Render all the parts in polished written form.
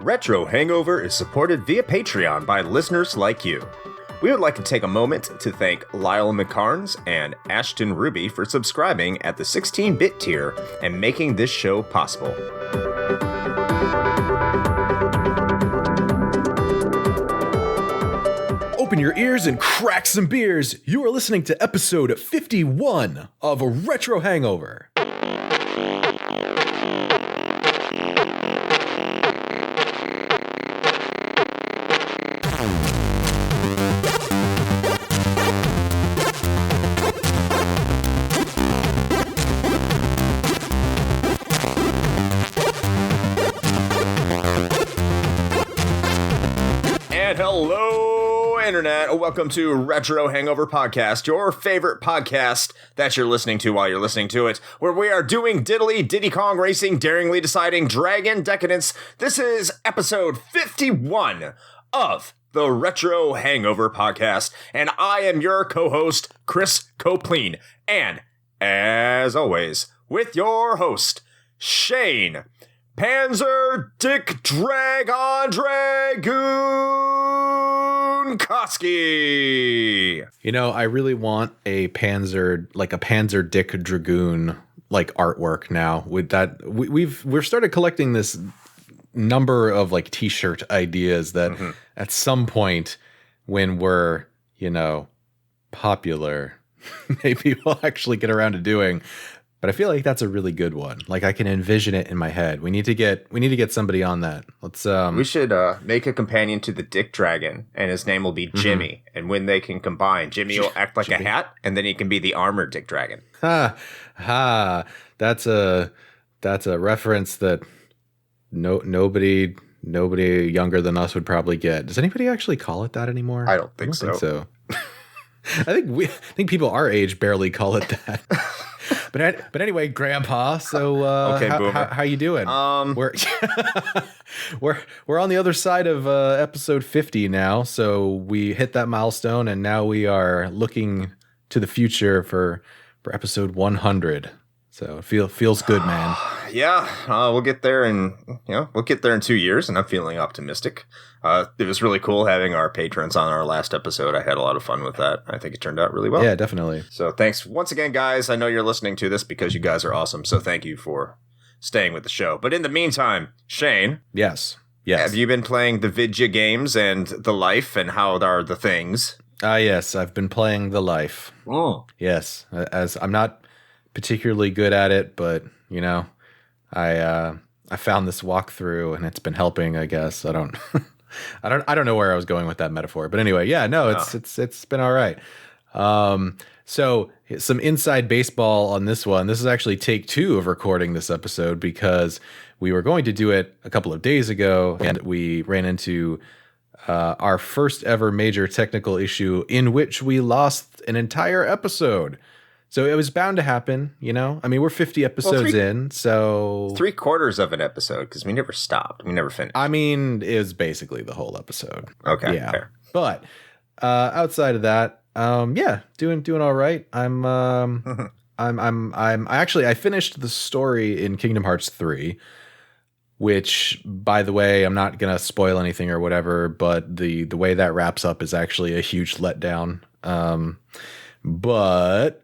Retro Hangover is supported via Patreon by listeners like you. We would like to take a moment to thank Lyle McCarnes and Ashton Ruby for subscribing at the 16-bit tier and making this show possible. Open your ears and crack some beers. You are listening to episode 51 of Retro Hangover. And hello, Internet. Welcome to Retro Hangover Podcast, your favorite podcast that you're listening to while you're listening to it, where we are doing diddly Diddy Kong Racing, daringly deciding Dragon Decadence. This is episode 51 of the Retro Hangover Podcast, and I am your co-host, Chris Copleen, and as always, with your host, Shane Panzer Dragoon Koski. You know, I really want a Panzer Dick Dragoon like artwork now. With that, we've started collecting this number of like t-shirt ideas that at some point when we're, popular, maybe we'll actually get around to doing. But I feel like that's a really good one. Like I can envision it in my head. We need to get somebody on that. Let's we should make a companion to the Dick Dragon, and his name will be Jimmy. And when they can combine, Jimmy will act like a hat, and then he can be the armored Dick Dragon. Ha. That's a reference that nobody younger than us would probably get. Does anybody actually call it that anymore? I don't think so. I think people our age barely call it that. But anyway, Grandpa. So okay, how you doing? We're on the other side of episode 50 now. So we hit that milestone, and now we are looking to the future for episode 100. So it feels good, man. Yeah, we'll get there in 2 years, and I'm feeling optimistic. It was really cool having our patrons on our last episode. I had a lot of fun with that. I think it turned out really well. Yeah, definitely. So thanks once again, guys. I know you're listening to this because you guys are awesome. So thank you for staying with the show. But in the meantime, Shane. Yes. Have you been playing the Vidya games and the life, and how are the things? Yes, I've been playing the life. Oh. Yes, as I'm not particularly good at it, but I found this walkthrough and it's been helping, I guess. I don't know where I was going with that metaphor, but anyway, it's been all right. So some inside baseball on this one. This is actually take 2 of recording this episode because we were going to do it a couple of days ago and we ran into our first ever major technical issue in which we lost an entire episode. So it was bound to happen, I mean, we're 50 episodes in, so 3/4 of an episode because we never stopped. We never finished. I mean, it was basically the whole episode. Okay, yeah. Fair. But outside of that, doing all right. I finished the story in Kingdom Hearts 3, which, by the way, I'm not gonna spoil anything or whatever, but the way that wraps up is actually a huge letdown. But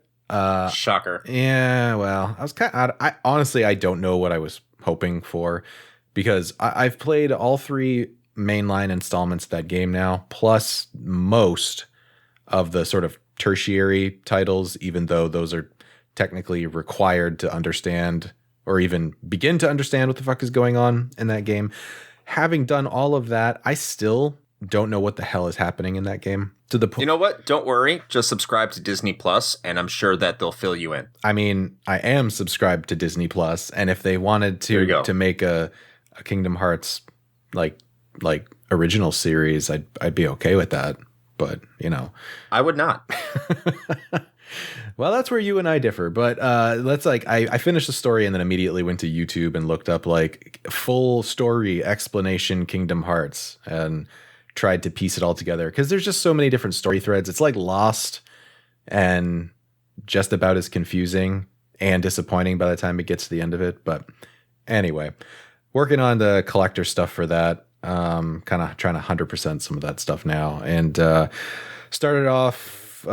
shocker. Yeah, well, I was I honestly, I don't know what I was hoping for because I've played all 3 mainline installments of that game now, plus most of the sort of tertiary titles, even though those are technically required to understand or even begin to understand what the fuck is going on in that game. Having done all of that, I still don't know what the hell is happening in that game. To the point. You know what? Don't worry. Just subscribe to Disney Plus, and I'm sure that they'll fill you in. I mean, I am subscribed to Disney Plus, and if they wanted to make a Kingdom Hearts like original series, I'd be okay with that. But I would not. Well, that's where you and I differ. But I finished the story and then immediately went to YouTube and looked up like full story explanation Kingdom Hearts and tried to piece it all together because there's just so many different story threads. It's like Lost and just about as confusing and disappointing by the time it gets to the end of it. But anyway, working on the collector stuff for that. Kind of trying to 100% some of that stuff now, and started off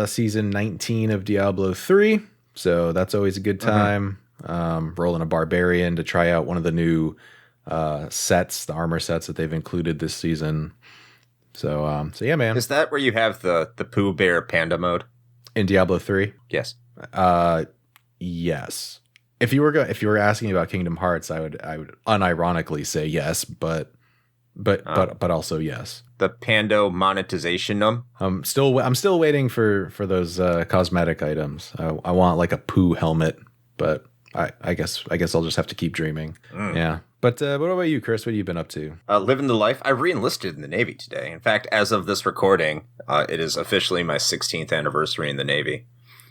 season 19 of Diablo 3, so that's always a good time. Rolling a barbarian to try out one of the new sets, the armor sets that they've included this season. So yeah, man. Is that where you have the Pooh Bear Panda mode In Diablo 3? Yes. Yes. If you were asking about Kingdom Hearts, I would unironically say yes, but also yes. The Pando monetization. I'm still waiting for those cosmetic items. I want like a Pooh helmet, but I guess I'll just have to keep dreaming. Yeah. But what about you, Chris? What have you been up to? Living the life. I re-enlisted in the Navy today. In fact, as of this recording, it is officially my 16th anniversary in the Navy.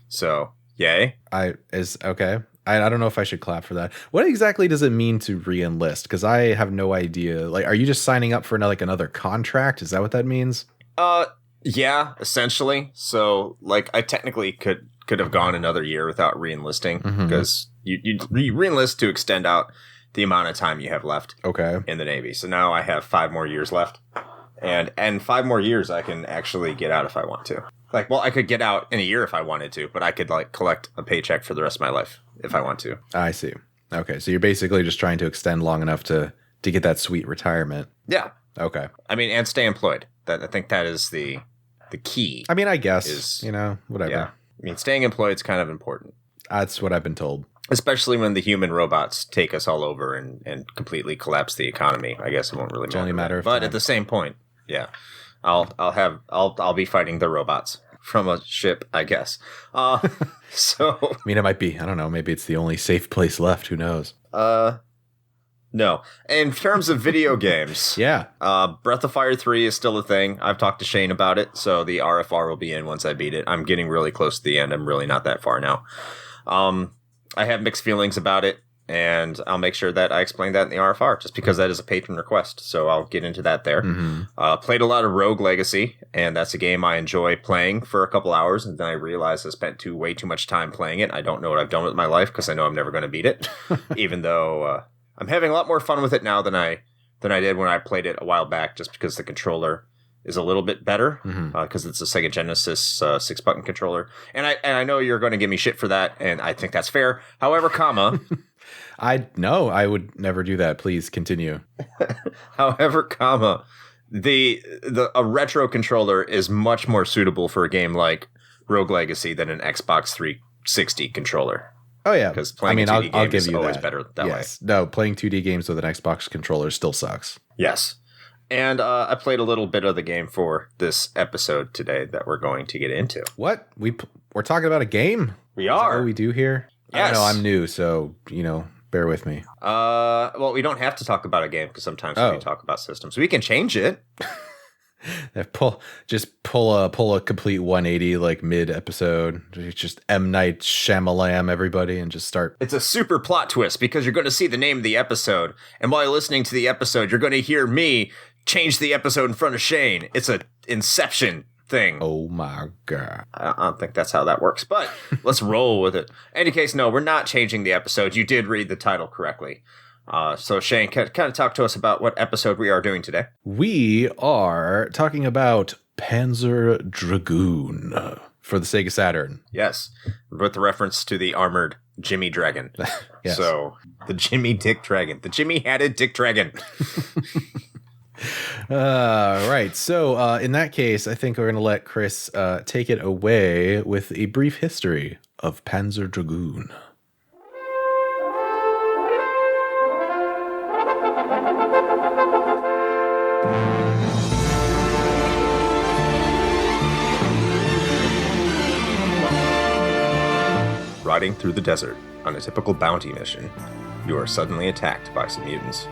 So, yay. Okay. I don't know if I should clap for that. What exactly does it mean to re-enlist? Because I have no idea. Like, are you just signing up for another contract? Is that what that means? Yeah, essentially. So, like, I technically could have gone another year without re-enlisting because you re-enlist to extend out the amount of time you have left. Okay. In the Navy. So now I have 5 more years left, and 5 more years I can actually get out if I want to. Like, well, I could get out in a year if I wanted to, but I could like collect a paycheck for the rest of my life if I want to. I see. Okay, so you're basically just trying to extend long enough to get that sweet retirement. Yeah. Okay. I mean, and stay employed. I think that is the key. I mean, I guess whatever. Yeah. I mean, staying employed is kind of important. That's what I've been told. Especially when the human robots take us all over and completely collapse the economy. I guess it won't really matter. It's only a matter of time. time. At the same point, yeah, I'll be fighting the robots from a ship, I guess. So I mean, it might be. I don't know. Maybe it's the only safe place left. Who knows? No. In terms of video games, yeah. Breath of Fire 3 is still a thing. I've talked to Shane about it, so the RFR will be in once I beat it. I'm getting really close to the end. I'm really not that far now. I have mixed feelings about it, and I'll make sure that I explain that in the RFR, just because that is a patron request. So I'll get into that there. Played a lot of Rogue Legacy, and that's a game I enjoy playing for a couple hours, and then I realized I spent way too much time playing it. I don't know what I've done with my life, because I know I'm never going to beat it, even though I'm having a lot more fun with it now than I did when I played it a while back, just because the controller is a little bit better because it's a Sega Genesis 6-button controller. And I know you're going to give me shit for that, and I think that's fair. However, I would never do that. Please continue. However, a retro controller is much more suitable for a game like Rogue Legacy than an Xbox 360 controller. Oh yeah, because playing a 2D game is always better that way. No, playing 2D games with an Xbox controller still sucks. Yes. And I played a little bit of the game for this episode today that we're going to get into. What? We're talking about a game? We are. Is that what we do here? Yes. I don't know, I'm new, so, bear with me. Well, we don't have to talk about a game because sometimes we can talk about systems. We can change it. pull a complete 180 like mid episode. Just M. Night Shyamalan everybody and just start. It's a super plot twist because you're going to see the name of the episode, and while you're listening to the episode, you're going to hear me change the episode in front of Shane. It's a Inception thing. Oh my god! I don't think that's how that works, but let's roll with it. In any case, no, we're not changing the episode. You did read the title correctly. So Shane, kind of talk to us about what episode we are doing today. We are talking about Panzer Dragoon for the Sega Saturn. Yes, with the reference to the armored Jimmy Dragon. Yes. So the Jimmy Dick Dragon, the Jimmy-hatted Dick Dragon. Right. So in that case, I think we're going to let Chris take it away with a brief history of Panzer Dragoon. Riding through the desert on a typical bounty mission, you are suddenly attacked by some mutants.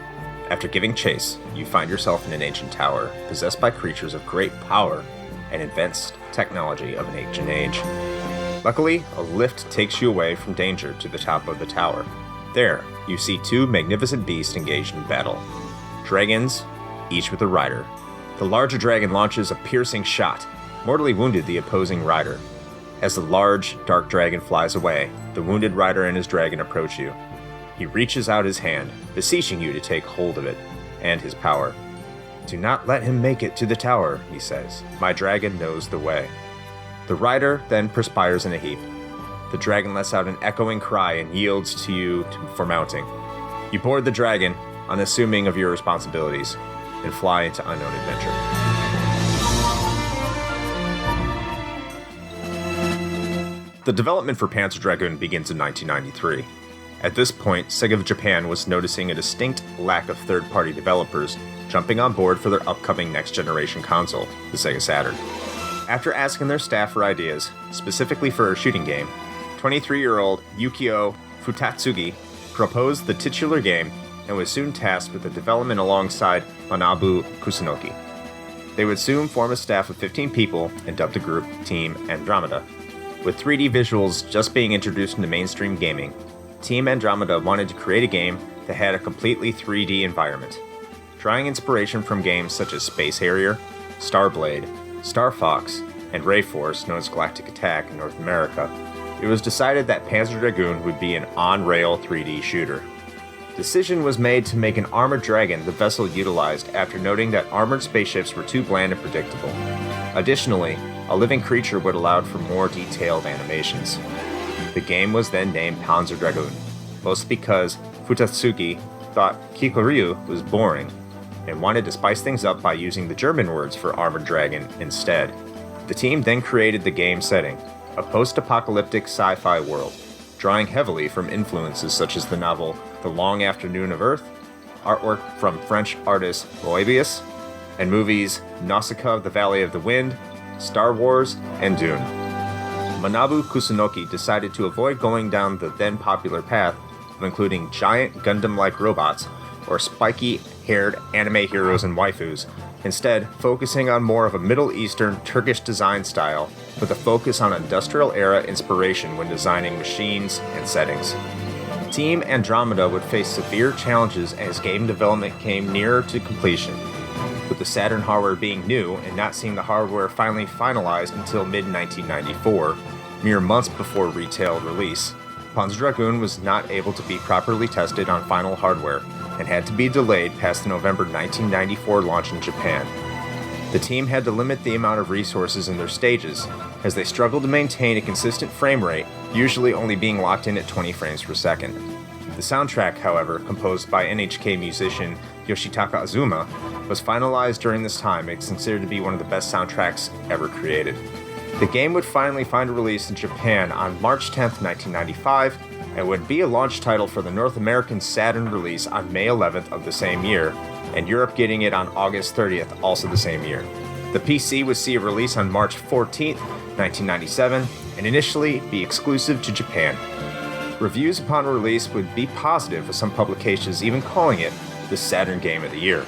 After giving chase, you find yourself in an ancient tower possessed by creatures of great power and advanced technology of an ancient age. Luckily, a lift takes you away from danger to the top of the tower. There, you see 2 magnificent beasts engaged in battle. Dragons, each with a rider. The larger dragon launches a piercing shot, mortally wounded the opposing rider. As the large, dark dragon flies away, the wounded rider and his dragon approach you. He reaches out his hand, beseeching you to take hold of it, and his power. "Do not let him make it to the tower," he says. "My dragon knows the way." The rider then perspires in a heap. The dragon lets out an echoing cry and yields to you for mounting. You board the dragon, unassuming of your responsibilities, and fly into unknown adventure. The development for Panzer Dragoon begins in 1993. At this point, Sega of Japan was noticing a distinct lack of third-party developers jumping on board for their upcoming next-generation console, the Sega Saturn. After asking their staff for ideas, specifically for a shooting game, 23-year-old Yukio Futatsugi proposed the titular game and was soon tasked with the development alongside Manabu Kusunoki. They would soon form a staff of 15 people and dub the group Team Andromeda. With 3D visuals just being introduced into mainstream gaming, Team Andromeda wanted to create a game that had a completely 3D environment. Drawing inspiration from games such as Space Harrier, Starblade, Star Fox, and Ray Force, known as Galactic Attack in North America, it was decided that Panzer Dragoon would be an on-rail 3D shooter. Decision was made to make an armored dragon the vessel utilized after noting that armored spaceships were too bland and predictable. Additionally, a living creature would allow for more detailed animations. The game was then named Panzer Dragoon, mostly because Futatsugi thought Kikoryu was boring and wanted to spice things up by using the German words for armored dragon instead. The team then created the game setting, a post-apocalyptic sci-fi world, drawing heavily from influences such as the novel The Long Afternoon of Earth, artwork from French artist Moebius, and movies Nausicaa of the Valley of the Wind, Star Wars, and Dune. Manabu Kusunoki decided to avoid going down the then popular path of including giant Gundam-like robots or spiky-haired anime heroes and waifus, instead focusing on more of a Middle Eastern Turkish design style with a focus on industrial-era inspiration when designing machines and settings. Team Andromeda would face severe challenges as game development came nearer to completion, with the Saturn hardware being new and not seeing the hardware finally finalized until mid-1994, mere months before retail release. Panzer Dragoon was not able to be properly tested on final hardware and had to be delayed past the November 1994 launch in Japan. The team had to limit the amount of resources in their stages, as they struggled to maintain a consistent frame rate, usually only being locked in at 20 frames per second. The soundtrack, however, composed by NHK musician Yoshitaka Azuma, was finalized during this time and is considered to be one of the best soundtracks ever created. The game would finally find a release in Japan on March 10, 1995, and would be a launch title for the North American Saturn release on May 11th of the same year, and Europe getting it on August 30th, also the same year. The PC would see a release on March 14th, 1997, and initially be exclusive to Japan. Reviews upon release would be positive, with some publications even calling it the Saturn Game of the Year.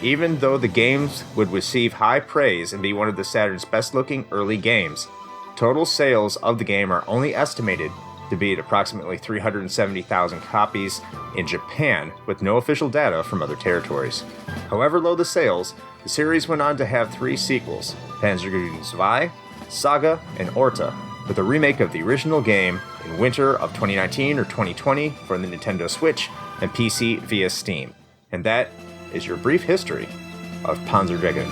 Even though the games would receive high praise and be one of the Saturn's best-looking early games, total sales of the game are only estimated to be at approximately 370,000 copies in Japan, with no official data from other territories. However low the sales, the series went on to have 3 sequels, Panzer Dragoon Zwei, Saga, and Orta, with a remake of the original game in winter of 2019 or 2020 for the Nintendo Switch and PC via Steam. And that is your brief history of Panzer Dragoon.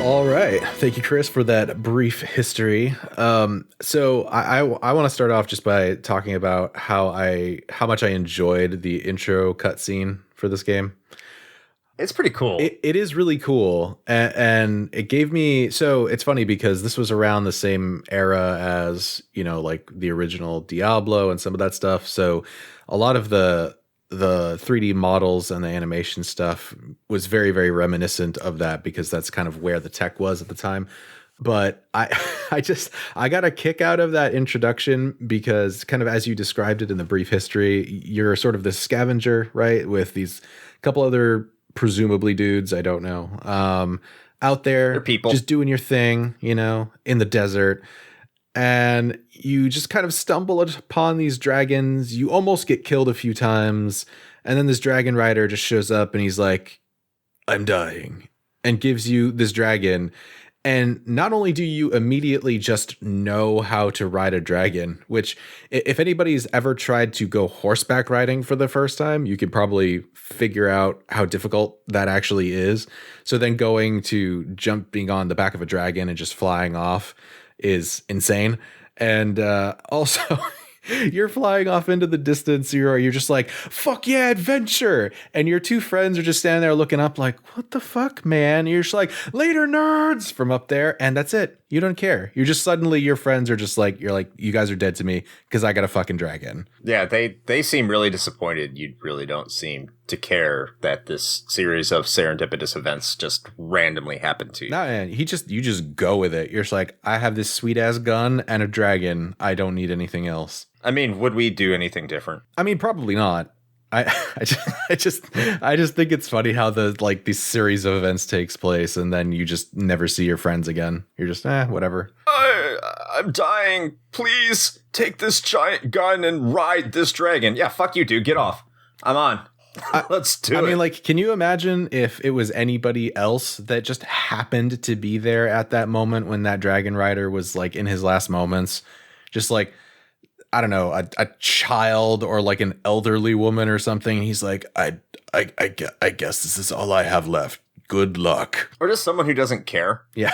All right. Thank you, Chris, for that brief history. So I want to start off just by talking about how much I enjoyed the intro cutscene for this game. It's pretty cool. It is really cool. And it gave me, so it's funny because this was around the same era as, like the original Diablo and some of that stuff. So a lot of the 3D models and the animation stuff was very, very reminiscent of that because that's kind of where the tech was at the time. But I got a kick out of that introduction because kind of as you described it in the brief history, you're sort of this scavenger, right? With these couple other presumably dudes, I don't know, out there people just doing your thing, in the desert. And you just kind of stumble upon these dragons. You almost get killed a few times. And then this dragon rider just shows up and he's like, I'm dying, and gives you this dragon. And not only do you immediately just know how to ride a dragon, which if anybody's ever tried to go horseback riding for the first time, you could probably figure out how difficult that actually is. So then going to jumping on the back of a dragon and just flying off is insane. And also... You're flying off into the distance. You're just like, fuck yeah, adventure. And your two friends are just standing there looking up like, what the fuck, man? And you're just like, later, nerds, from up there. And that's it. You don't care. You're just suddenly your friends are just like, you're like, you guys are dead to me because I got a fucking dragon. Yeah, they seem really disappointed. You really don't seem to care that this series of serendipitous events just randomly happened to you. No, man, you just go with it. You're just like, I have this sweet ass gun and a dragon. I don't need anything else. I mean, would we do anything different? I mean, probably not. I just think it's funny how this series of events takes place and then you just never see your friends again. You're just whatever. I'm dying. Please take this giant gun and ride this dragon. Yeah, fuck you, dude. Get off. I'm on. Let's do it. I mean, like, can you imagine if it was anybody else that just happened to be there at that moment when that dragon rider was like in his last moments, just like, I don't know, a child or like an elderly woman or something. He's like, I guess this is all I have left. Good luck. Or just someone who doesn't care. Yeah.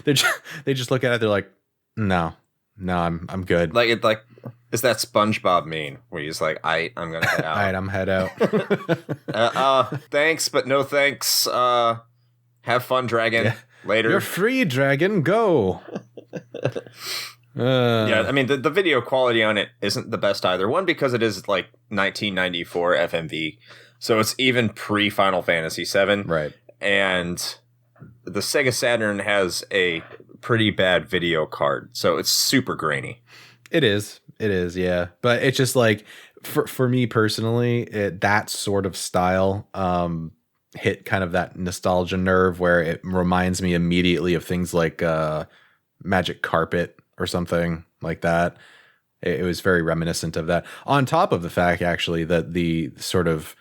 They just look at it. They're like, no, I'm good. Like is that SpongeBob meme where he's like, I'm gonna head out. All right, I'm head out. Thanks, but no thanks. Have fun, dragon. Yeah. Later. You're free, dragon. Go. Yeah, I mean, the video quality on it isn't the best either. One, because it is like 1994 FMV, so it's even pre-Final Fantasy VII. Right. And the Sega Saturn has a pretty bad video card, so it's super grainy. It is, yeah. But it's just like, for me personally, that sort of style hit kind of that nostalgia nerve where it reminds me immediately of things like Magic Carpet or something like that. It was very reminiscent of that. On top of the fact, actually, that the sort of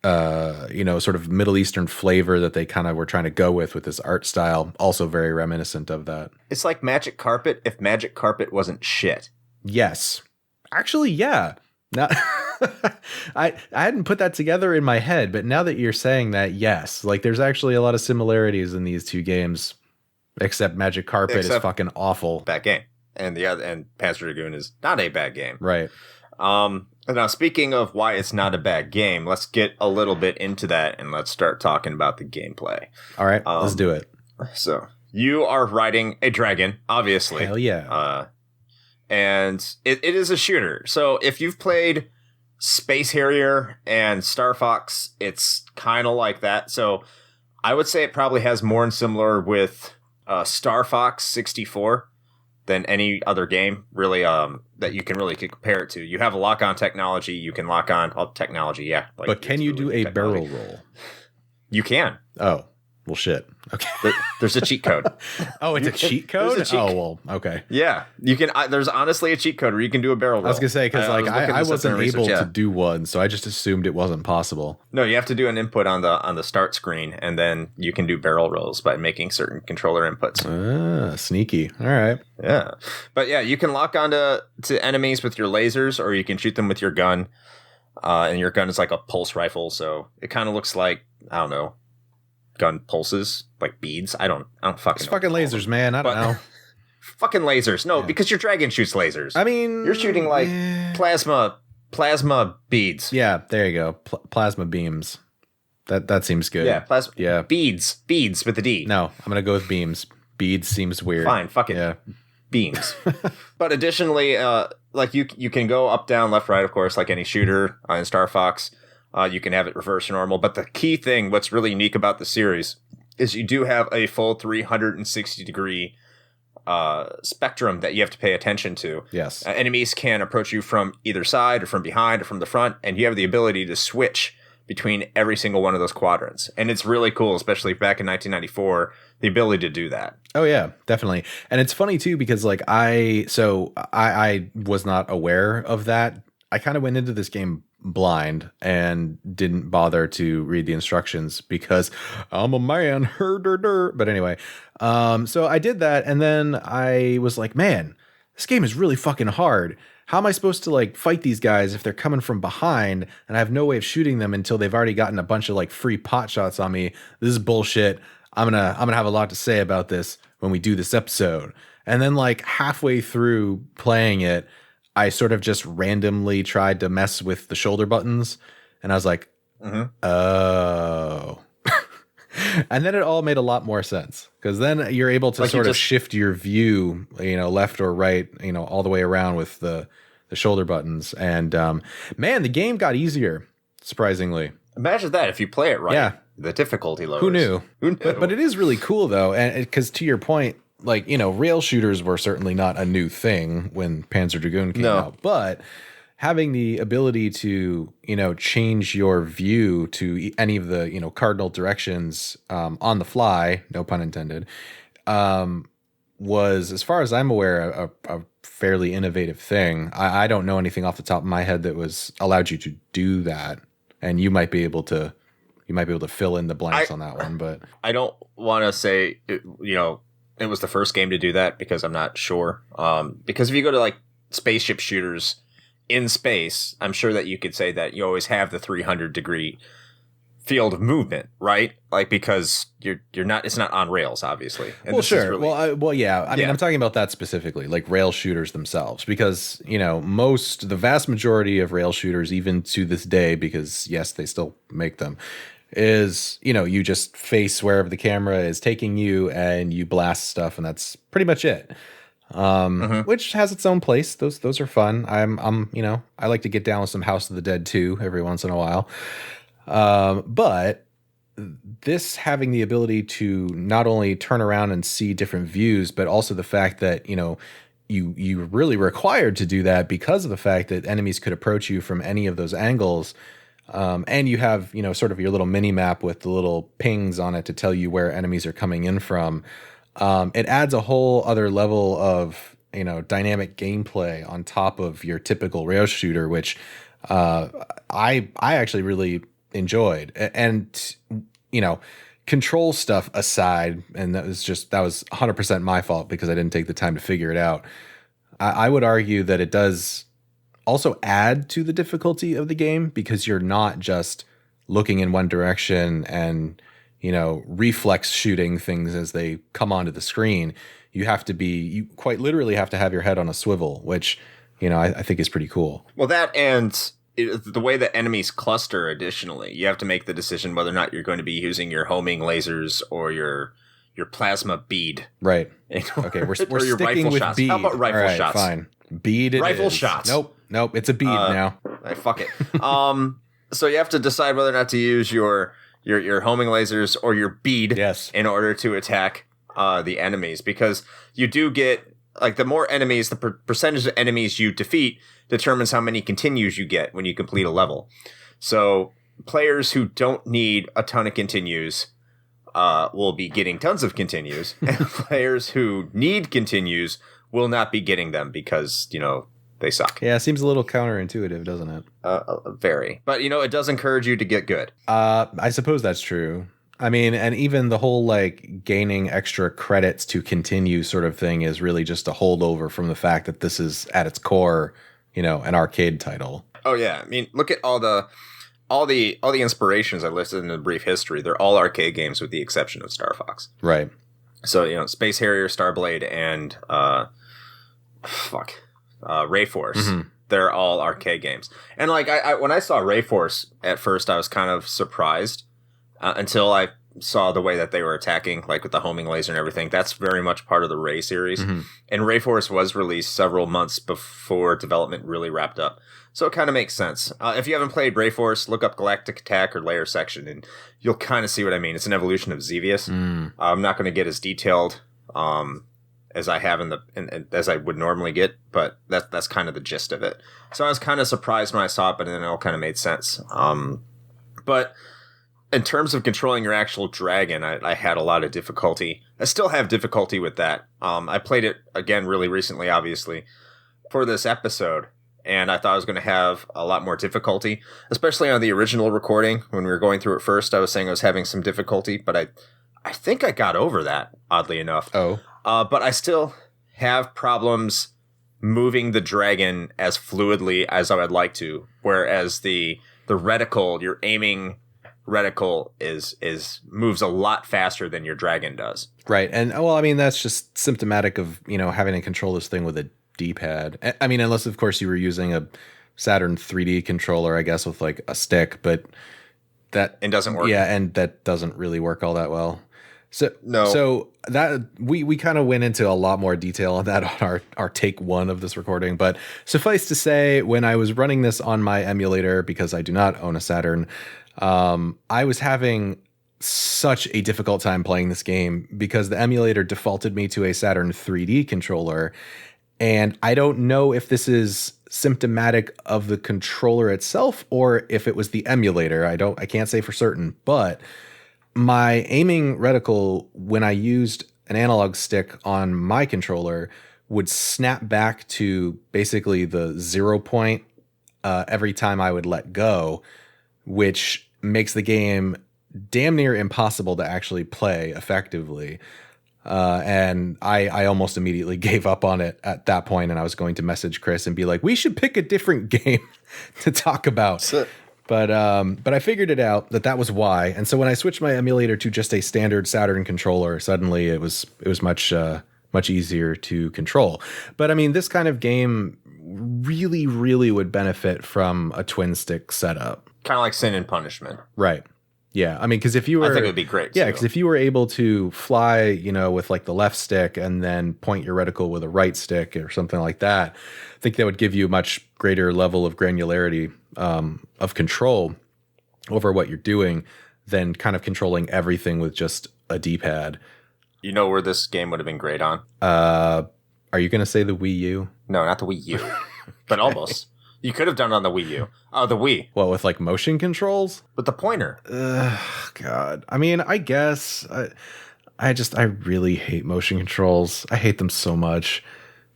sort of Middle Eastern flavor that they kind of were trying to go with this art style, also very reminiscent of that. It's like Magic Carpet if Magic Carpet wasn't shit. Yes. Actually, yeah. Now, I hadn't put that together in my head, but now that you're saying that, yes. Like, there's actually a lot of similarities in these two games, except Magic Carpet is fucking awful. Bad game. And Panzer Dragoon is not a bad game. Right. Now, speaking of why it's not a bad game, let's get a little bit into that and let's start talking about the gameplay. All right, let's do it. So, you are riding a dragon, obviously. Hell yeah. And it is a shooter. So, if you've played Space Harrier and Star Fox, it's kind of like that. So, I would say it probably has more in similar with Star Fox 64 than any other game, really, that you can really compare it to. You have a lock-on technology. You can lock on technology, yeah. Like, but can you do a barrel roll? You can. Oh, well, shit. Okay. There's a cheat code. Oh, it's a cheat code? Well, okay. Yeah. You can. There's honestly a cheat code where you can do a barrel roll. I was going to say, because I wasn't able to do one, so I just assumed it wasn't possible. No, you have to do an input on the start screen, and then you can do barrel rolls by making certain controller inputs. Sneaky. All right. Yeah. But yeah, you can lock onto enemies with your lasers, or you can shoot them with your gun. And your gun is like a pulse rifle, so it kind of looks like, I don't know, gun pulses, like beads. I don't fucking know. It's fucking lasers, man. I don't know. Fucking lasers. No, because your dragon shoots lasers. I mean, you're shooting like plasma beads. Yeah, there you go. Plasma beams. That seems good. Yeah, plasma. Yeah, beads with a D. No, I'm gonna go with beams. Beads seems weird. Fine, fuck it. Yeah, beams. But additionally, like you can go up, down, left, right, of course, like any shooter in Star Fox. You can have it reverse or normal. But the key thing, what's really unique about the series, is you do have a full 360-degree spectrum that you have to pay attention to. Yes. Enemies can approach you from either side or from behind or from the front, and you have the ability to switch between every single one of those quadrants. And it's really cool, especially back in 1994, the ability to do that. Oh, yeah, definitely. And it's funny, too, because like I was not aware of that. I kind of went into this game blind and didn't bother to read the instructions because I'm a man. But anyway, so I did that, and then I was like, man, this game is really fucking hard. How am I supposed to like fight these guys if they're coming from behind and I have no way of shooting them until they've already gotten a bunch of like free pot shots on me? This is bullshit. I'm gonna have a lot to say about this when we do this episode. And then like halfway through playing it, I sort of just randomly tried to mess with the shoulder buttons, and I was like, oh. And then it all made a lot more sense, because then you're able to sort of shift your view, left or right, all the way around with the shoulder buttons. And man, the game got easier, surprisingly. Imagine that if you play it right. Yeah. The difficulty lowers. Who knew? But it is really cool, though. And because to your point, like, rail shooters were certainly not a new thing when Panzer Dragoon came out. But having the ability to, change your view to any of the, cardinal directions on the fly, no pun intended, was, as far as I'm aware, a fairly innovative thing. I don't know anything off the top of my head that was allowed you to do that. And you might be able to fill in the blanks on that one. But I don't want to say, it was the first game to do that, because I'm not sure. Because if you go to like spaceship shooters in space, I'm sure that you could say that you always have the 300-degree field of movement, right? Like, because you're not, it's not on rails, obviously. And well, sure. Yeah. I mean, I'm talking about that specifically, like rail shooters themselves, because, the vast majority of rail shooters, even to this day, because yes, they still make them, is, you just face wherever the camera is taking you and you blast stuff, and that's pretty much it. Which has its own place. Those are fun. I like to get down with some House of the Dead 2 every once in a while. But this having the ability to not only turn around and see different views, but also the fact that, you're really required to do that because of the fact that enemies could approach you from any of those angles. And you have, sort of your little mini map with the little pings on it to tell you where enemies are coming in from. It adds a whole other level of, dynamic gameplay on top of your typical rail shooter, which I actually really enjoyed. And, control stuff aside, and that was 100% my fault because I didn't take the time to figure it out. I would argue that it does also add to the difficulty of the game, because you're not just looking in one direction and, reflex shooting things as they come onto the screen. You quite literally have to have your head on a swivel, which, I think is pretty cool. Well, that, and the way that enemies cluster, additionally, you have to make the decision whether or not you're going to be using your homing lasers or your plasma bead. Right. Okay, we're sticking with shots. bead. How about rifle shots? Fine. Bead it rifle is. shots. Nope, it's a bead now. Fuck it. So you have to decide whether or not to use your homing lasers or your bead, yes, in order to attack the enemies, because you do get, like, the more enemies, the percentage of enemies you defeat determines how many continues you get when you complete a level. So players who don't need a ton of continues will be getting tons of continues, and players who need continues will not be getting them because, they suck. Yeah, it seems a little counterintuitive, doesn't it? Very. But, it does encourage you to get good. I suppose that's true. I mean, and even the whole, like, gaining extra credits to continue sort of thing is really just a holdover from the fact that this is, at its core, an arcade title. Oh, yeah. I mean, look at all the inspirations I listed in the brief history. They're all arcade games with the exception of Star Fox. Right. So, Space Harrier, Starblade, and Rayforce. Mm-hmm. They're all arcade games. And, like, I when I saw Rayforce at first, I was kind of surprised until I saw the way that they were attacking, like with the homing laser and everything. That's very much part of the Ray series. Mm-hmm. And Rayforce was released several months before development really wrapped up. So it kind of makes sense. If you haven't played Rayforce, look up Galactic Attack or Layer Section, and you'll kind of see what I mean. It's an evolution of Xevious. I'm not going to get as detailed as I have as I would normally get, but that's kind of the gist of it. So I was kind of surprised when I saw it, but then it all kind of made sense. But in terms of controlling your actual dragon, I had a lot of difficulty. I still have difficulty with that. I played it again really recently, obviously, for this episode. and I thought I was going to have a lot more difficulty, especially on the original recording. When we were going through it first, I was saying I was having some difficulty, but I think I got over that, oddly enough. Oh. But I still have problems moving the dragon as fluidly as I would like to, whereas the reticle, your aiming reticle is moves a lot faster than your dragon does. Right. And well, I mean, that's just symptomatic of, having to control this thing with a D-pad. I mean, unless of course you were using a Saturn 3D controller, I guess, with like a stick, but it doesn't work. Yeah, and that doesn't really work all that well. So no. So that we kind of went into a lot more detail on that on our take one of this recording, but suffice to say, when I was running this on my emulator, because I do not own a Saturn, I was having such a difficult time playing this game because the emulator defaulted me to a Saturn 3D controller, and I don't know if this is symptomatic of the controller itself or if it was the emulator. I can't say for certain, but my aiming reticle, when I used an analog stick on my controller, would snap back to basically the 0 point every time I would let go, which makes the game damn near impossible to actually play effectively. And I almost immediately gave up on it at that point, and I was going to message Chris and be like, we should pick a different game to talk about. But I figured it out that was why. And so when I switched my emulator to just a standard Saturn controller, suddenly it was much easier to control. But I mean, this kind of game really, really would benefit from a twin stick setup. Kind of like Sin and Punishment. Right. Yeah. I mean, because if you were, I think it would be great. Yeah, because if you were able to fly, with like the left stick and then point your reticle with a right stick or something like that, I think that would give you a much greater level of granularity of control over what you're doing than kind of controlling everything with just a D-pad. You know where this game would have been great on? Are you going to say the Wii U? No, not the Wii U, but almost. You could have done it on the Wii U. Oh, the Wii. What, with like motion controls? With the pointer. God. I mean, I guess I really hate motion controls. I hate them so much.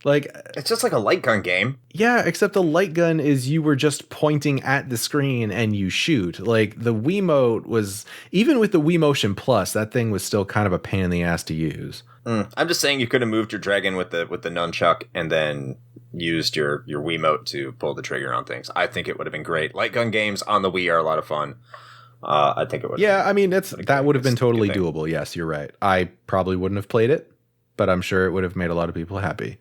Like, it's just like a light gun game. Yeah, except the light gun is you were just pointing at the screen and you shoot. Like the Wiimote was, even with the Wii Motion Plus, that thing was still kind of a pain in the ass to use. I'm just saying you could have moved your dragon with the nunchuck and then used your Wiimote to pull the trigger on things. I think it would have been great. Light gun games on the Wii are a lot of fun. I think it would. Yeah, I mean that would have been totally doable. Yes, you're right. I probably wouldn't have played it, but I'm sure it would have made a lot of people happy.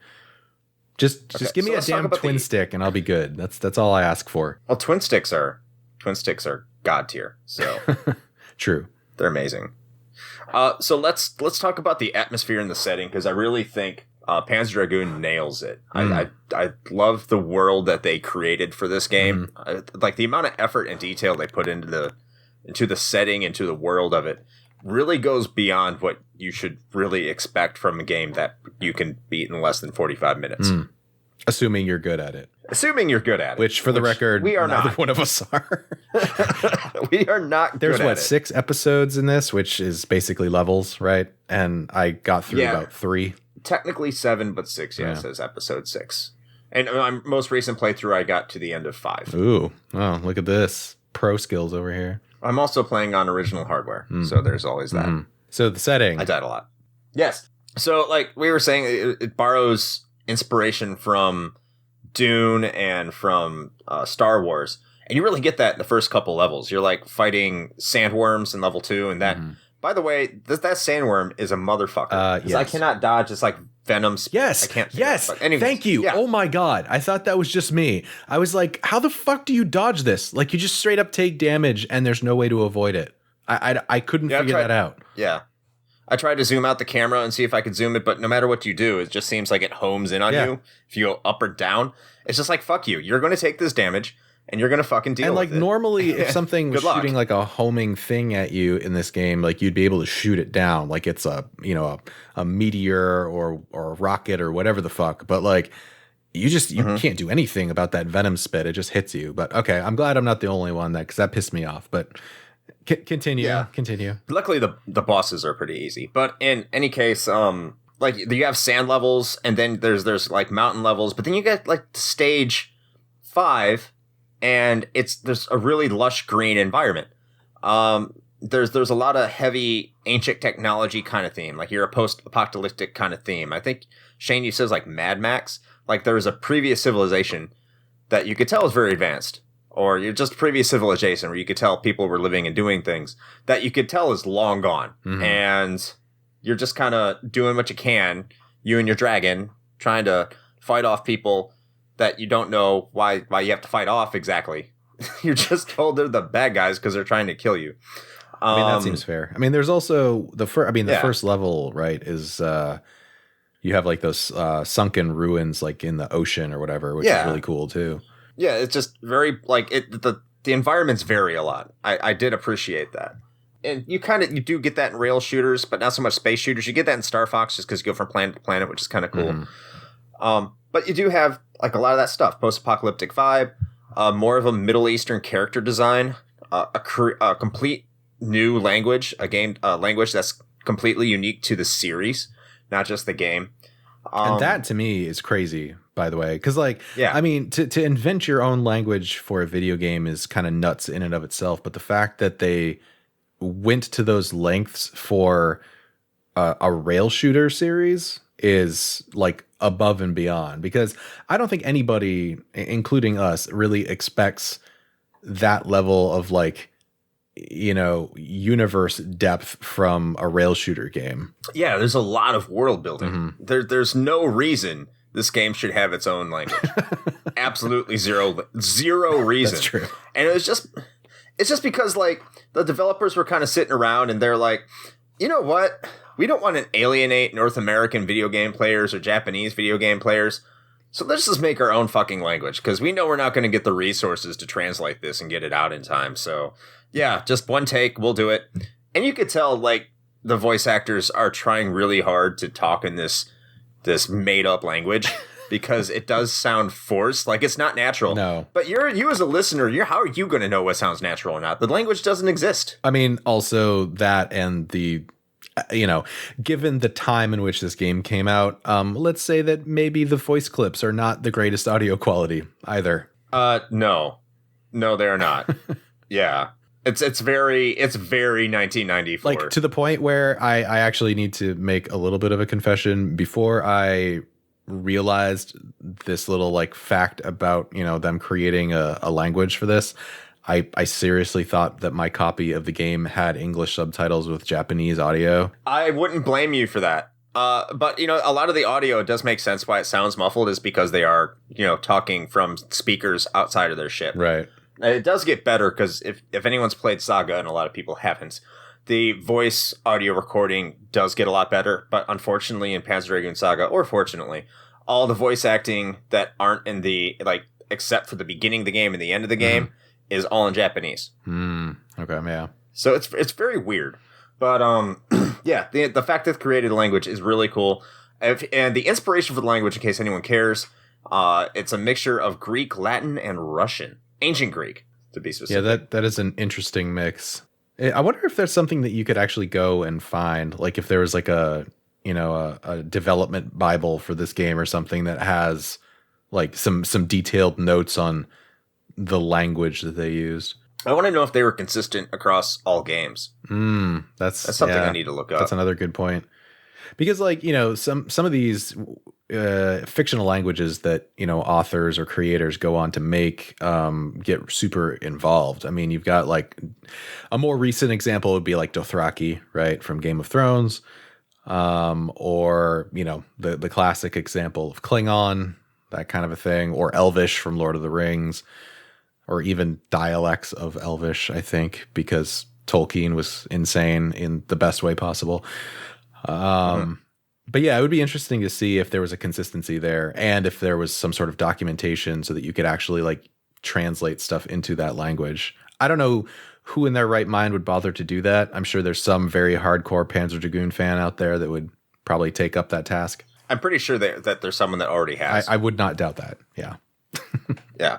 Just give me a damn twin stick and I'll be good. That's all I ask for. Well, twin sticks are god tier. So true. They're amazing. So let's talk about the atmosphere and the setting, because I really think Panzer Dragoon nails it. I love the world that they created for this game. Like the amount of effort and detail they put into the setting, into the world of it, really goes beyond what you should really expect from a game that you can beat in less than 45 minutes. Assuming you're good at it. Which, for the record, we are neither not. One of us are. We are not There's good at it. 6 episodes in this, which is basically levels, right? And I got through about 3. Technically 7, but 6, it says episode 6. And my most recent playthrough, I got to the end of 5. Ooh. Oh, look at this. Pro skills over here. I'm also playing on original hardware, so there's always that. So the setting. I died a lot. Yes. So, like we were saying, it borrows inspiration from Dune and from Star Wars. And you really get that in the first couple levels. You're, like, fighting sandworms in level 2, and that... By the way, that sandworm is a motherfucker. Yes. I cannot dodge. It's like venom. Yes. I can't. Yes. Anyways, thank you. Yeah. Oh my God. I thought that was just me. I was like, how the fuck do you dodge this? Like, you just straight up take damage and there's no way to avoid it. I couldn't figure that out. Yeah. I tried to zoom out the camera and see if I could zoom it, but no matter what you do, it just seems like it homes in on you. If you go up or down, it's just like, fuck you. You're going to take this damage. And you're going to fucking deal with it. And, like, normally, if something was shooting, like, a homing thing at you in this game, like, you'd be able to shoot it down. Like, it's a meteor or a rocket or whatever the fuck. But, like, you can't do anything about that venom spit. It just hits you. But, okay, I'm glad I'm not the only one because that pissed me off. But continue. Yeah. Continue. Luckily, the bosses are pretty easy. But in any case, like, you have sand levels, and then there's like, mountain levels. But then you get, like, the stage... 5, and there's a really lush green environment. There's a lot of heavy ancient technology kind of theme. Like you're a post-apocalyptic kind of theme. I think Shane, you says like Mad Max. Like there was a previous civilization that you could tell was very advanced, or you're just previous civilization where you could tell people were living and doing things that you could tell is long gone, and you're just kind of doing what you can, you and your dragon, trying to fight off people that you don't know why you have to fight off exactly. You're just told they're the bad guys because they're trying to kill you. I mean, that seems fair. I mean, there's also the first level, right, is you have like those sunken ruins like in the ocean or whatever, which is really cool too. Yeah, it's just very like the environments vary a lot. I did appreciate that. And you do get that in rail shooters, but not so much space shooters. You get that in Star Fox just because you go from planet to planet, which is kind of cool. But you do have like a lot of that stuff, post-apocalyptic vibe, more of a Middle Eastern character design, a complete new language, language that's completely unique to the series, not just the game. And that to me is crazy, by the way, because I mean, to invent your own language for a video game is kind of nuts in and of itself. But the fact that they went to those lengths for a rail shooter series is like above and beyond, because I don't think anybody, including us, really expects that level of like, you know, universe depth from a rail shooter game. Yeah, there's a lot of world building. There's no reason this game should have its own language. Absolutely zero reason. That's true. And it's just because like the developers were kind of sitting around and they're like, you know what? We don't want to alienate North American video game players or Japanese video game players. So let's just make our own fucking language, because we know we're not going to get the resources to translate this and get it out in time. So yeah, just one take, we'll do it. And you could tell like the voice actors are trying really hard to talk in this made up language because it does sound forced. Like it's not natural. No. But you as a listener, how are you going to know what sounds natural or not? The language doesn't exist. I mean, also that and the, you know, given the time in which this game came out, let's say that maybe the voice clips are not the greatest audio quality either. No, they're not. Yeah. It's very 1994. Like to the point where I actually need to make a little bit of a confession. Before I realized this little like fact about, you know, them creating a language for this, I seriously thought that my copy of the game had English subtitles with Japanese audio. I wouldn't blame you for that. But, you know, a lot of the audio does make sense why it sounds muffled is because they are, you know, talking from speakers outside of their ship. Right. It does get better because if anyone's played Saga, and a lot of people haven't, the voice audio recording does get a lot better. But unfortunately in Panzer Dragoon Saga, or fortunately, all the voice acting that aren't in the, like, except for the beginning of the game and the end of the game, is all in Japanese. Okay, yeah. So it's very weird. But yeah, the fact that they created a language is really cool. And the inspiration for the language, in case anyone cares, it's a mixture of Greek, Latin, and Russian. Ancient Greek, to be specific. Yeah, that is an interesting mix. I wonder if there's something that you could actually go and find, like if there was like a development Bible for this game or something that has like some detailed notes on the language that they used. I want to know if they were consistent across all games. That's something I need to look up. That's another good point. Because like, you know, some of these fictional languages that, you know, authors or creators go on to make get super involved. I mean, you've got like a more recent example would be like Dothraki, right, from Game of Thrones, or, you know, the classic example of Klingon, that kind of a thing, or Elvish from Lord of the Rings, or even dialects of Elvish, I think, because Tolkien was insane in the best way possible. But yeah, it would be interesting to see if there was a consistency there and if there was some sort of documentation so that you could actually like translate stuff into that language. I don't know who in their right mind would bother to do that. I'm sure there's some very hardcore Panzer Dragoon fan out there that would probably take up that task. I'm pretty sure that there's someone that already has. I would not doubt that. Yeah. Yeah.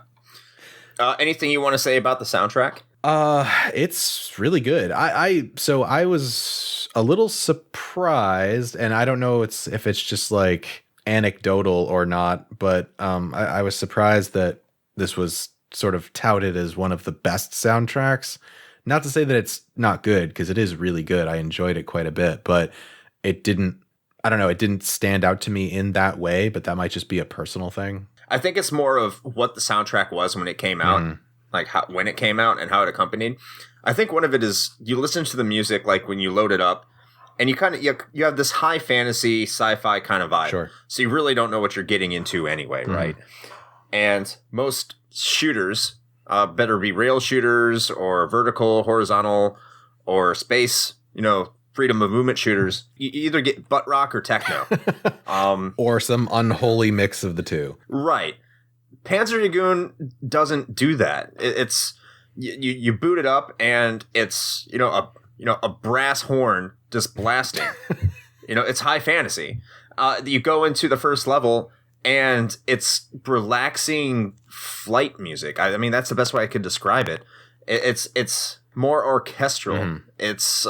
Anything you want to say about the soundtrack? It's really good. So I was a little surprised, and I don't know if it's just like anecdotal or not, but I was surprised that this was sort of touted as one of the best soundtracks. Not to say that it's not good, because it is really good. I enjoyed it quite a bit, but it didn't stand out to me in that way, but that might just be a personal thing. I think it's more of what the soundtrack was when it came out, like when it came out and how it accompanied. I think one of it is you listen to the music like when you load it up, and you have this high fantasy sci-fi kind of vibe. Sure. So you really don't know what you're getting into anyway, right? And most shooters, better be rail shooters or vertical, horizontal, or space, freedom of movement shooters, you either get butt rock or techno. Or some unholy mix of the two. Right. Panzer Dragoon doesn't do that. It's you boot it up and it's a brass horn just blasting. It's high fantasy. You go into the first level and it's relaxing flight music. I mean, that's the best way I could describe it. It's more orchestral. It's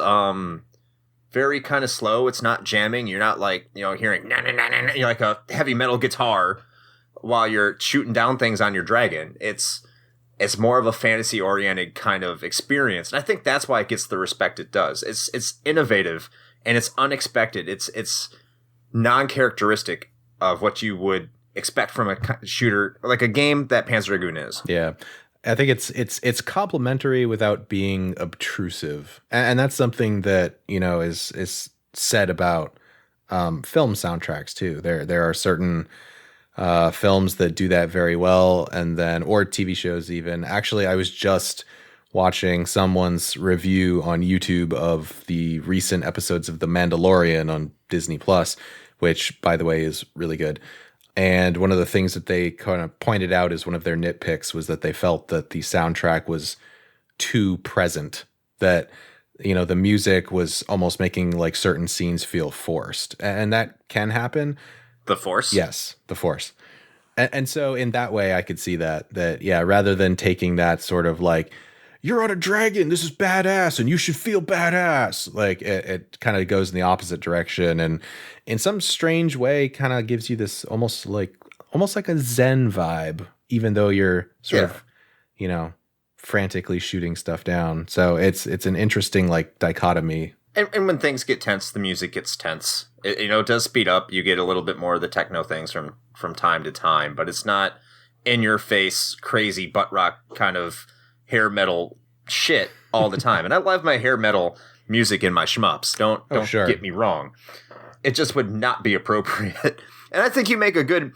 very kind of slow. It's not jamming. You're not like, hearing you're like a heavy metal guitar while you're shooting down things on your dragon. It's more of a fantasy oriented kind of experience. And I think that's why it gets the respect it does. It's innovative and it's unexpected. It's non-characteristic of what you would expect from a shooter, like a game that Panzer Dragoon is. Yeah. I think it's complimentary without being obtrusive, and that's something that is said about film soundtracks too. There are certain films that do that very well, and then or TV shows even. Actually, I was just watching someone's review on YouTube of the recent episodes of The Mandalorian on Disney Plus, which, by the way, is really good. And one of the things that they kind of pointed out as one of their nitpicks was that they felt that the soundtrack was too present, that, the music was almost making like certain scenes feel forced. And that can happen. The Force? Yes, the Force. And so in that way, I could see that, yeah, rather than taking that sort of like, you're on a dragon, this is badass, and you should feel badass. Like it kind of goes in the opposite direction, and in some strange way, kind of gives you this almost like a Zen vibe, even though you're sort of, frantically shooting stuff down. So it's an interesting like dichotomy. And when things get tense, the music gets tense. It does speed up. You get a little bit more of the techno things from time to time, but it's not in your face, crazy butt rock kind of hair metal shit all the time. And I love my hair metal music in my shmups. Don't get me wrong. It just would not be appropriate. And I think you make a good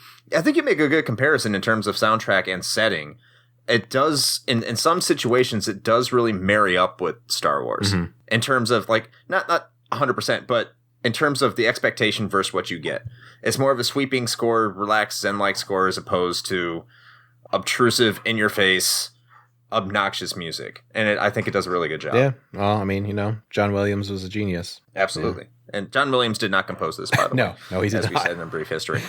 comparison in terms of soundtrack and setting. It does in some situations it does really marry up with Star Wars in terms of like not 100%, but in terms of the expectation versus what you get. It's more of a sweeping score, relaxed Zen-like score as opposed to obtrusive, in your face, obnoxious music, and I think it does a really good job. Yeah, well, I mean, John Williams was a genius. Absolutely, and John Williams did not compose this, by the way. No, he did as not. we said in a brief history.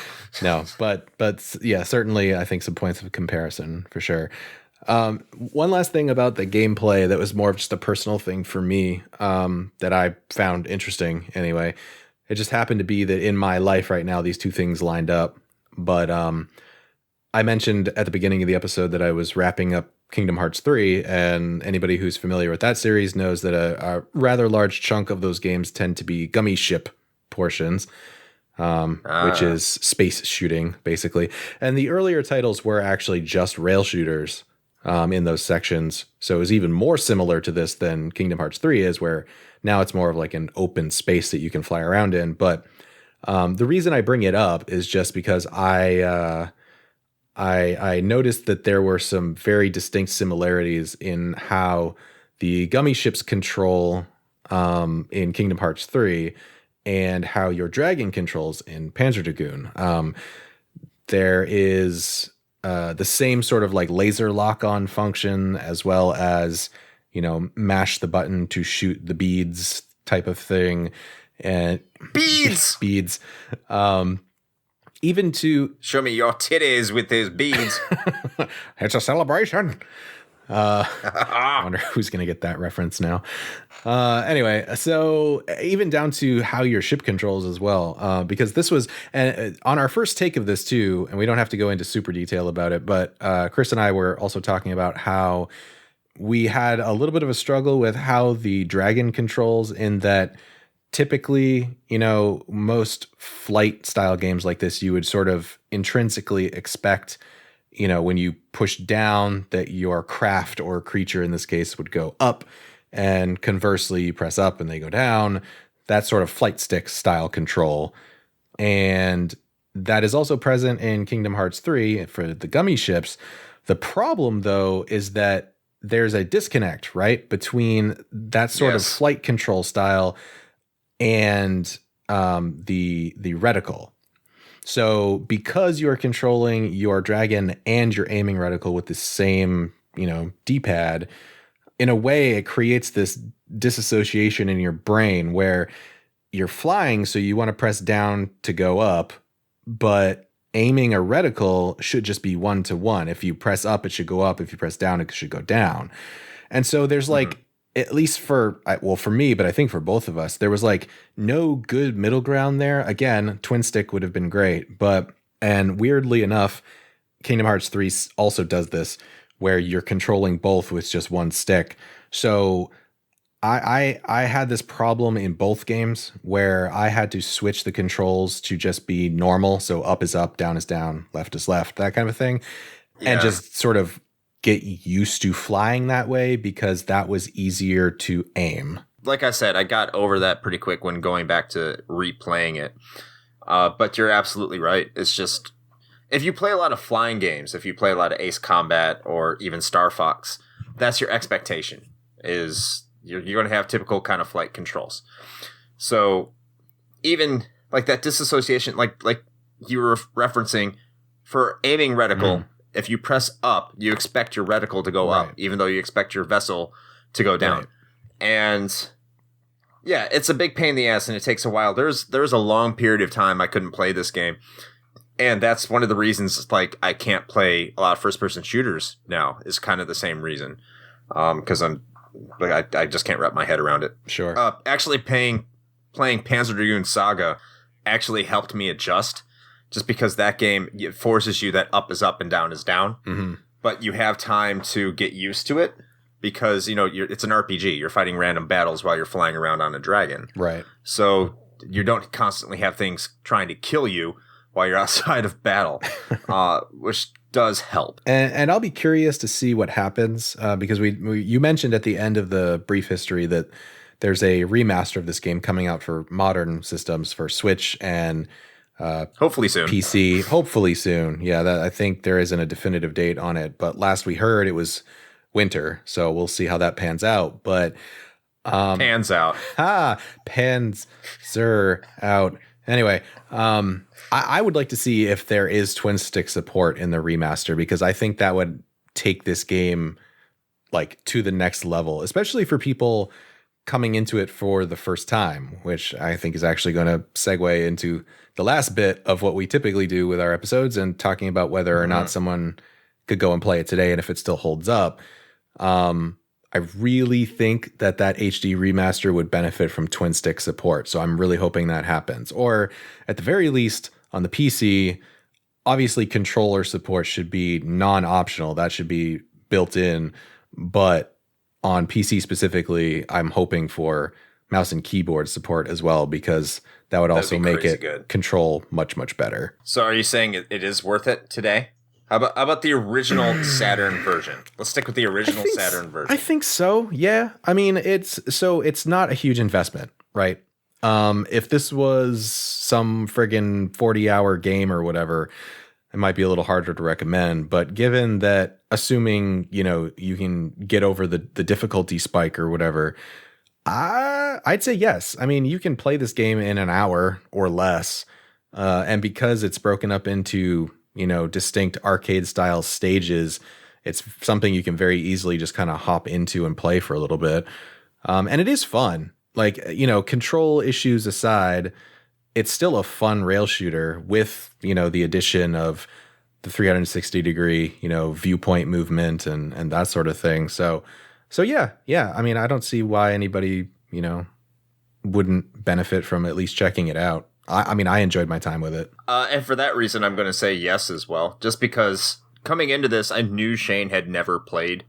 No, but yeah, certainly, I think some points of comparison for sure. One last thing about the gameplay that was more of just a personal thing for me, that I found interesting. Anyway, it just happened to be that in my life right now, these two things lined up. But I mentioned at the beginning of the episode that I was wrapping up Kingdom Hearts 3, and anybody who's familiar with that series knows that a rather large chunk of those games tend to be gummy ship portions, which is space shooting, basically. And the earlier titles were actually just rail shooters in those sections, so it was even more similar to this than Kingdom Hearts 3 is, where now it's more of like an open space that you can fly around in. But the reason I bring it up is just because I noticed that there were some very distinct similarities in how the gummy ships control in Kingdom Hearts 3 and how your dragon controls in Panzer Dragoon. There is the same sort of like laser lock-on function, as well as, mash the button to shoot the beads type of thing. And beads. Even to show me your titties with those beads. It's a celebration. I wonder who's going to get that reference now. Anyway, so even down to how your ship controls as well, because this was on our first take of this too, and we don't have to go into super detail about it, but Chris and I were also talking about how we had a little bit of a struggle with how the Dragon controls, in that typically, most flight style games like this, you would sort of intrinsically expect, when you push down, that your craft or creature in this case would go up, and conversely, you press up and they go down. That sort of flight stick style control. And that is also present in Kingdom Hearts 3 for the gummy ships. The problem, though, is that there's a disconnect, right, between that sort of flight control style and the reticle. So because you're controlling your dragon and your aiming reticle with the same, D-pad, in a way it creates this disassociation in your brain where you're flying, so you want to press down to go up, but aiming a reticle should just be 1-to-1. If you press up, it should go up. If you press down, it should go down. And so there's at least for me, but I think for both of us, there was no good middle ground there. Again, twin stick would have been great, and weirdly enough, Kingdom Hearts 3 also does this, where you're controlling both with just one stick. So I had this problem in both games where I had to switch the controls to just be normal. So up is up, down is down, left is left, that kind of thing. Yeah. And just sort of get used to flying that way because that was easier to aim. Like I said, I got over that pretty quick when going back to replaying it. But you're absolutely right. It's just, if you play a lot of flying games, if you play a lot of Ace Combat or even Star Fox, that's your expectation, is you're going to have typical kind of flight controls. So even like that disassociation, like you were referencing, for aiming reticle, if you press up, you expect your reticle to go up, even though you expect your vessel to go down. Right. And yeah, it's a big pain in the ass, and it takes a while. There's a long period of time I couldn't play this game. And that's one of the reasons, I can't play a lot of first-person shooters now, is kind of the same reason. Because I just can't wrap my head around it. Sure. Actually, playing Panzer Dragoon Saga actually helped me adjust, just because that game, it forces you that up is up and down is down. Mm-hmm. But you have time to get used to it, because, it's an RPG. You're fighting random battles while you're flying around on a dragon. Right. So you don't constantly have things trying to kill you while you're outside of battle, which does help. And I'll be curious to see what happens, because you mentioned at the end of the brief history that there's a remaster of this game coming out for modern systems, for Switch and hopefully soon PC. Hopefully soon. Yeah, I think there isn't a definitive date on it, but last we heard it was winter, so we'll see how that pans out. But pans out. Panzer out. Anyway, I would like to see if there is twin stick support in the remaster, because I think that would take this game to the next level, especially for people coming into it for the first time, which I think is actually going to segue into the last bit of what we typically do with our episodes, and talking about whether or not someone could go and play it today and if it still holds up. I really think that HD remaster would benefit from twin stick support. So I'm really hoping that happens. Or at the very least, on the PC, obviously controller support should be non-optional. That should be built in. But on PC specifically, I'm hoping for mouse and keyboard support as well, because that would also make it good. Control much, much better. So are you saying it is worth it today? How about the original Saturn version? Let's stick with the original Saturn version. I think so. Yeah. I mean, it's not a huge investment, right? If this was some friggin' 40-hour game or whatever, it might be a little harder to recommend. But given that, assuming, you can get over the difficulty spike or whatever, I'd say yes. I mean, you can play this game in an hour or less. And because it's broken up into, distinct arcade style stages, it's something you can very easily just kind of hop into and play for a little bit. And it is fun. Control issues aside, it's still a fun rail shooter with, the addition of the 360 degree, viewpoint movement and that sort of thing. So yeah. I mean, I don't see why anybody, wouldn't benefit from at least checking it out. I mean, I enjoyed my time with it. And for that reason, I'm going to say yes as well. Just because coming into this, I knew Shane had never played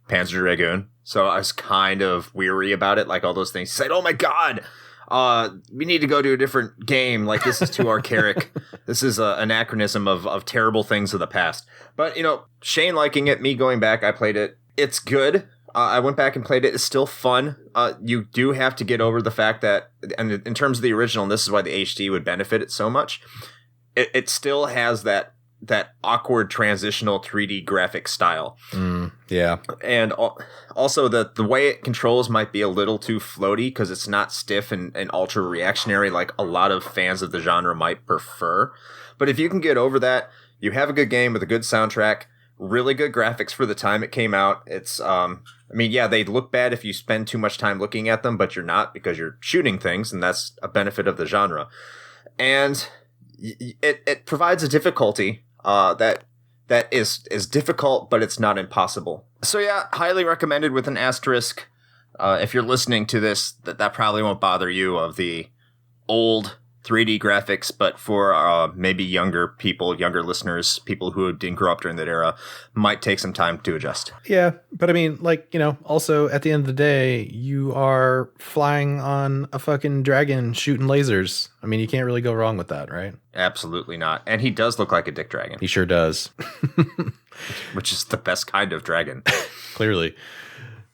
Panzer Dragoon. So I was kind of weary about it. Like all those things. He said, oh my God, we need to go to a different game. Like this is too archaic. This is an anachronism of terrible things of the past. But, Shane liking it, me going back, I played it. It's good. I went back and played it. It's still fun. You do have to get over the fact that, and in terms of the original, and this is why the HD would benefit it so much, it still has that awkward transitional 3D graphic style. Yeah. And also the way it controls might be a little too floaty because it's not stiff and ultra reactionary like a lot of fans of the genre might prefer. But if you can get over that, you have a good game with a good soundtrack, really good graphics for the time it came out. It's, they look bad if you spend too much time looking at them, but you're not because you're shooting things, and that's a benefit of the genre. And it provides a difficulty that is difficult, but it's not impossible. So yeah, highly recommended with an asterisk. If you're listening to this, that probably won't bother you of the old 3D graphics, but for maybe younger listeners, people who didn't grow up during that era, might take some time to adjust. Yeah, but I mean, also at the end of the day, you are flying on a fucking dragon shooting lasers. I mean, you can't really go wrong with that, right? Absolutely not. And he does look like a dick dragon. He sure does. Which is the best kind of dragon. Clearly.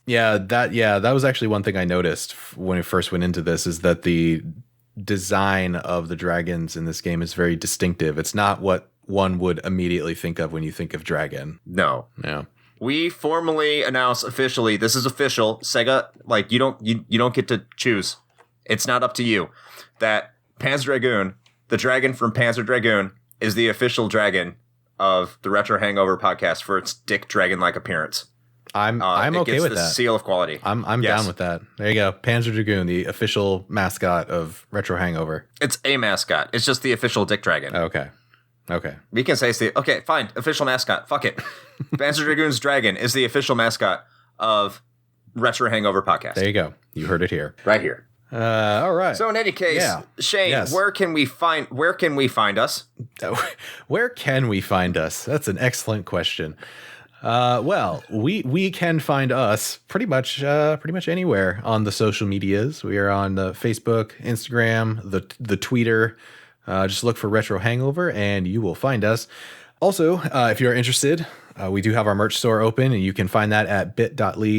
Yeah, that was actually one thing I noticed when I first went into this, is that the design of the dragons in this game is very distinctive. It's not what one would immediately think of when you think of dragon. No. Yeah. We formally announce officially, this is official, Sega, like you don't get to choose. It's not up to you. That Panzer Dragoon, the dragon from Panzer Dragoon, is the official dragon of the Retro Hangover podcast for its dick dragon-like appearance. I'm okay with that. Seal of quality. I'm down with that. There you go. Panzer Dragoon, the official mascot of Retro Hangover. It's a mascot. It's just the official dick dragon. Okay. We can say it's okay, fine. Official mascot. Fuck it. Panzer Dragoon's dragon is the official mascot of Retro Hangover podcast. There you go. You heard it here. Right here. All right. So in any case, Shane, yes. Where can we find us? Where can we find us? That's an excellent question. Well, we can find us pretty much anywhere on the social medias. We are on the Facebook, Instagram, the Twitter. Just look for Retro Hangover and you will find us. Also, if you're interested, we do have our merch store open, and you can find that at bit.ly/RHP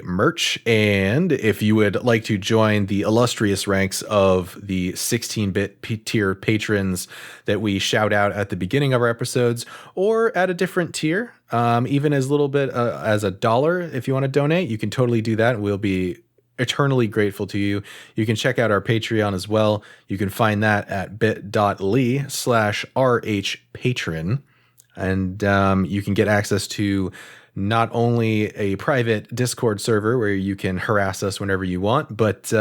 merch. And if you would like to join the illustrious ranks of the 16-bit tier patrons that we shout out at the beginning of our episodes, or at a different tier, even as little bit as $1, if you want to donate, you can totally do that. We'll be eternally grateful to you. You can check out our Patreon as well. You can find that at bit.ly/RHpatron. And you can get access to not only a private Discord server where you can harass us whenever you want, but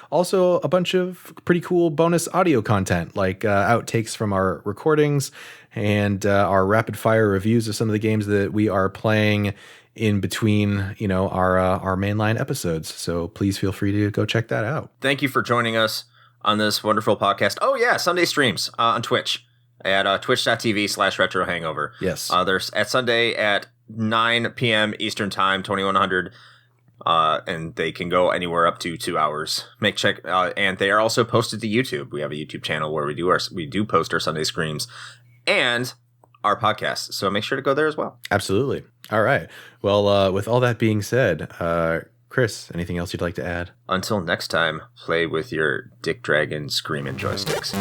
also a bunch of pretty cool bonus audio content, like outtakes from our recordings and our rapid fire reviews of some of the games that we are playing in between, our mainline episodes. So please feel free to go check that out. Thank you for joining us on this wonderful podcast. Oh yeah, Sunday streams on Twitch. At twitch.tv/Retro Hangover. Yes. There's at Sunday at 9 p.m. Eastern Time, 2100. And they can go anywhere up to 2 hours. And they are also posted to YouTube. We have a YouTube channel where we do post our Sunday streams and our podcast. So make sure to go there as well. Absolutely. All right. Well, with all that being said, Chris, anything else you'd like to add? Until next time, play with your Dick Dragon screaming joysticks.